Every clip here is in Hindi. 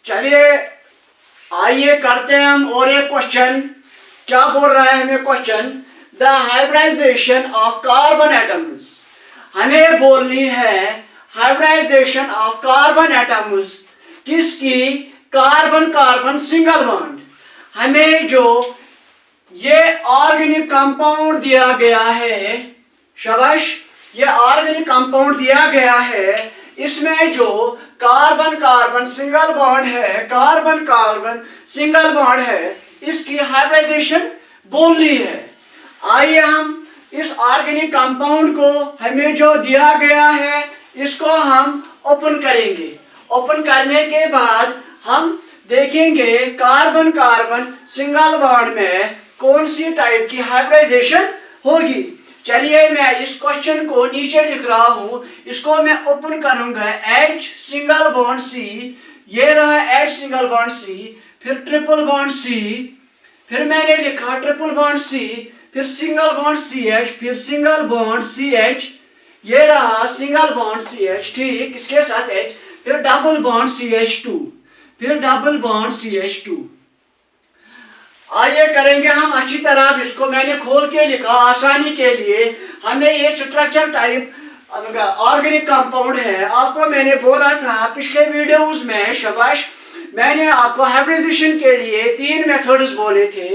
चलिए आइए करते हैं हम और एक क्वेश्चन। क्या बोल रहा है हमें question? The hybridization of carbon atoms. हमें बोलनी है हाइब्रिडाइजेशन ऑफ कार्बन एटम्स किसकी? Carbon carbon single bond. हमें जो ये ऑर्गेनिक कंपाउंड दिया गया है, शाबाश, ये ऑर्गेनिक कंपाउंड दिया गया है, इसमें जो कार्बन कार्बन सिंगल बॉन्ड है, कार्बन कार्बन सिंगल बॉन्ड है, इसकी हाइब्रिडाइजेशन बोलनी है। आइए हम इस ऑर्गेनिक कंपाउंड को हमें जो दिया गया है इसको हम ओपन करेंगे। ओपन करने के बाद हम देखेंगे कार्बन कार्बन सिंगल बॉन्ड में कौन सी टाइप की हाइब्रिडाइजेशन होगी। चलिए मैं इस क्वेश्चन को नीचे लिख रहा हूं, इसको मैं ओपन करूंगा। H सिंगल बॉन्ड C, ये रहा H सिंगल बॉन्ड C, फिर ट्रिपल बॉन्ड C, फिर मैंने लिखा ट्रिपल बॉन्ड C, फिर सिंगल बॉन्ड CH, फिर सिंगल बॉन्ड CH, ये रहा सिंगल बॉन्ड CH, ठीक, इसके साथ H, फिर डबल बॉन्ड CH2, फिर डबल बॉन्ड CH2। आइए करेंगे हम अच्छी तरह। इसको मैंने खोल के लिखा आसानी के लिए। हमें ये स्ट्रक्चर टाइप ऑर्गेनिक कंपाउंड है। आपको मैंने बोला था पिछले वीडियोस में, शाबाश, मैंने आपको हाइब्रिडाइजेशन के लिए 3 मेथड्स बोले थे।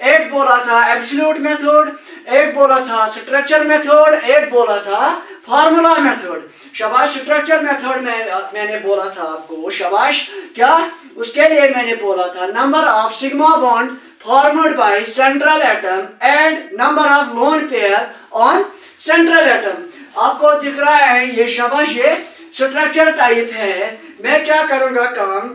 एक बोला था एब्सोल्यूट मेथड, एक बोला था स्ट्रक्चर मेथड, एक बोला था फार्मूला मेथड। शाबाश, स्ट्रक्चर मेथड में मैंने बोला था आपको, शाबाश, क्या उसके लिए मैंने बोला था number of sigma bond formed by central atom and number of lone pair on central atom। आपको दिख रहा है ये, शाबाश, ये स्ट्रक्चर टाइप है। मैं क्या करूंगा काम,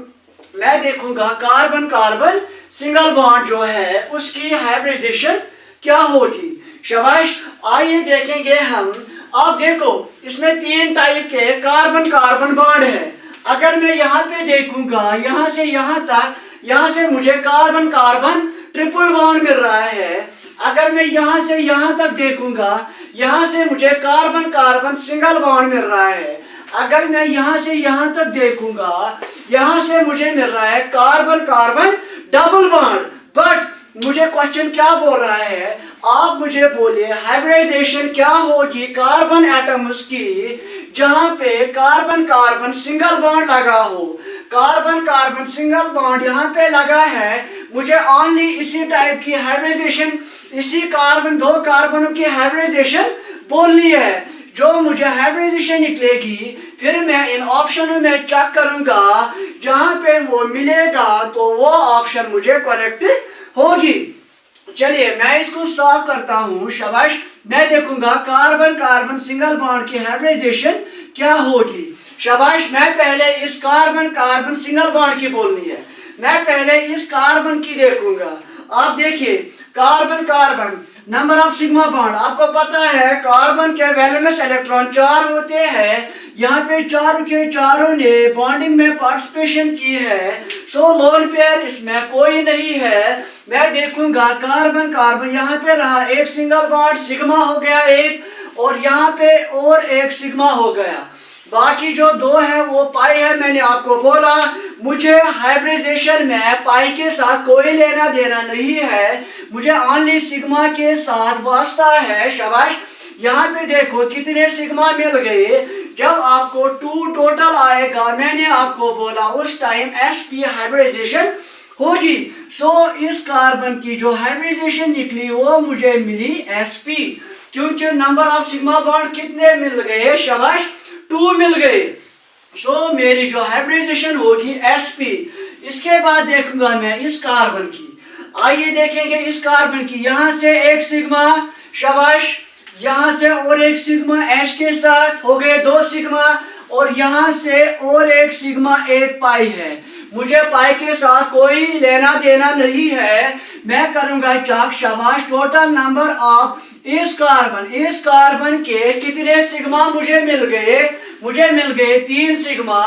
मैं देखूंगा कार्बन कार्बन सिंगल बॉन्ड जो है उसकी हाइब्रिडाइजेशन क्या होगी। शाबाश, आइए देखेंगे हम। आप देखो इसमें 3 टाइप के कार्बन कार्बन बॉन्ड है। अगर मैं यहाँ पे देखूंगा, यहाँ से यहाँ तक, यहाँ से मुझे कार्बन कार्बन ट्रिपल बॉन्ड मिल रहा है। अगर मैं यहाँ से यहाँ तक देखूंगा, यहाँ से मुझे कार्बन कार्बन सिंगल बॉन्ड मिल रहा है। अगर मैं यहाँ से यहाँ तक देखूंगा, यहाँ से मुझे मिल रहा है carbon carbon double bond. But मुझे क्वेश्चन क्या बोल रहा है, आप मुझे बोलिए हाइब्रिडाइजेशन क्या होगी कार्बन एटम्स की जहां पे कार्बन कार्बन सिंगल बॉन्ड लगा हो। कार्बन कार्बन सिंगल बॉन्ड यहाँ पे लगा है, मुझे ओनली इसी टाइप की हाइब्रिडाइजेशन, इसी कार्बन, 2 कार्बनों की हाइब्रिडाइजेशन बोलनी है। जो मुझे हाइब्रिडाइजेशन निकलेगी फिर मैं इन ऑप्शनों में चेक करूंगा, जहां पे वो मिलेगा तो वो ऑप्शन मुझे करेक्ट होगी। चलिए मैं इसको सॉल्व करता हूं। शाबाश, मैं देखूंगा कार्बन कार्बन सिंगल बॉन्ड की हाइब्रिडाइजेशन क्या होगी। शाबाश, मैं पहले इस कार्बन कार्बन सिंगल बॉन्ड की बोलनी है। मैं पहले इस कार्बन की देखूंगा। आप देखिए carbon carbon number of sigma bond, आपको पता है कार्बन के वैलेंस इलेक्ट्रॉन 4 होते हैं। यहाँ पे 4 के चारों ने बॉन्डिंग में पार्टिसिपेशन की है। सो लोन पेयर इसमें कोई नहीं है। मैं देखूंगा कार्बन कार्बन, यहाँ पे रहा एक सिंगल बॉन्ड, सिग्मा हो गया एक, और यहाँ पे और एक सिग्मा हो गया। बाकी जो 2 है वो पाई है। मैंने आपको बोला मुझे हाइब्रिडाइजेशन में पाई के साथ कोई लेना देना नहीं है, मुझे ओनली सिग्मा के साथ वास्ता है। शाबाश, यहाँ पे देखो कितने सिग्मा मिल गए। जब आपको 2 टोटल आएगा, मैंने आपको बोला उस टाइम sp हाइब्रिडाइजेशन होगी। सो इस कार्बन की जो हाइब्रिडाइजेशन निकली वो मुझे मिली sp, क्योंकि नंबर ऑफ सिग्मा बॉन्ड कितने मिल गए? शाबाश, 2 मिल गए। सो मेरी जो हाइब्रिडाइजेशन होगी sp। इसके बाद देखूंगा मैं इस कार्बन की। आइए देखेंगे इस कार्बन की। यहाँ से एक सिग्मा, शाबाश, यहाँ से और एक सिग्मा H के साथ हो गए 2 सिग्मा, और यहाँ से और एक सिग्मा, एक पाई है। मुझे पाई के साथ कोई लेना देना नहीं है। मैं करूंगा चेक। शाबाश, टोटल नंबर ऑफ इस कार्बन के कितने सिग्मा मुझे मिल गए? मुझे मिल गए 3 सिग्मा।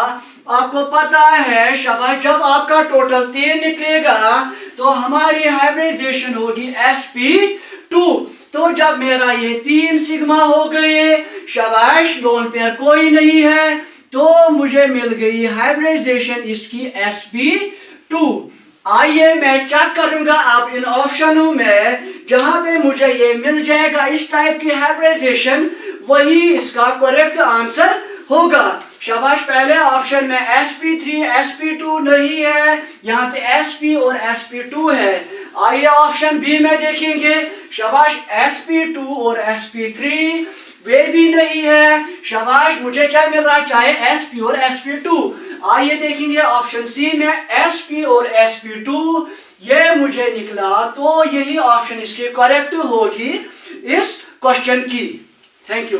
आपको पता है शाबाश, जब आपका टोटल 3 निकलेगा तो हमारी हाइब्रिडाइजेशन होगी sp2। तो जब मेरा ये 3 सिग्मा हो गए, शाबाश, लोन पेयर कोई नहीं है, तो मुझे मिल गई हाइब्रिडाइजेशन इसकी sp2। आइए मैं चेक करूंगा अब इन ऑप्शनों में, जहां पे मुझे ये मिल जाएगा इस टाइप की हाइब्रिडाइजेशन, वही इसका करेक्ट आंसर होगा। शाबाश, पहले ऑप्शन में sp3 sp2 नहीं है, यहाँ पे sp और sp2 है। आइए ऑप्शन बी में देखेंगे। शाबाश, sp2 और sp3 वे भी नहीं है। शाबाश, मुझे क्या मिल रहा है, चाहे sp और sp2। आइए देखेंगे ऑप्शन सी में sp और sp2, ये मुझे निकला, तो यही ऑप्शन इसकी करेक्ट होगी इस क्वेश्चन की। Thank you.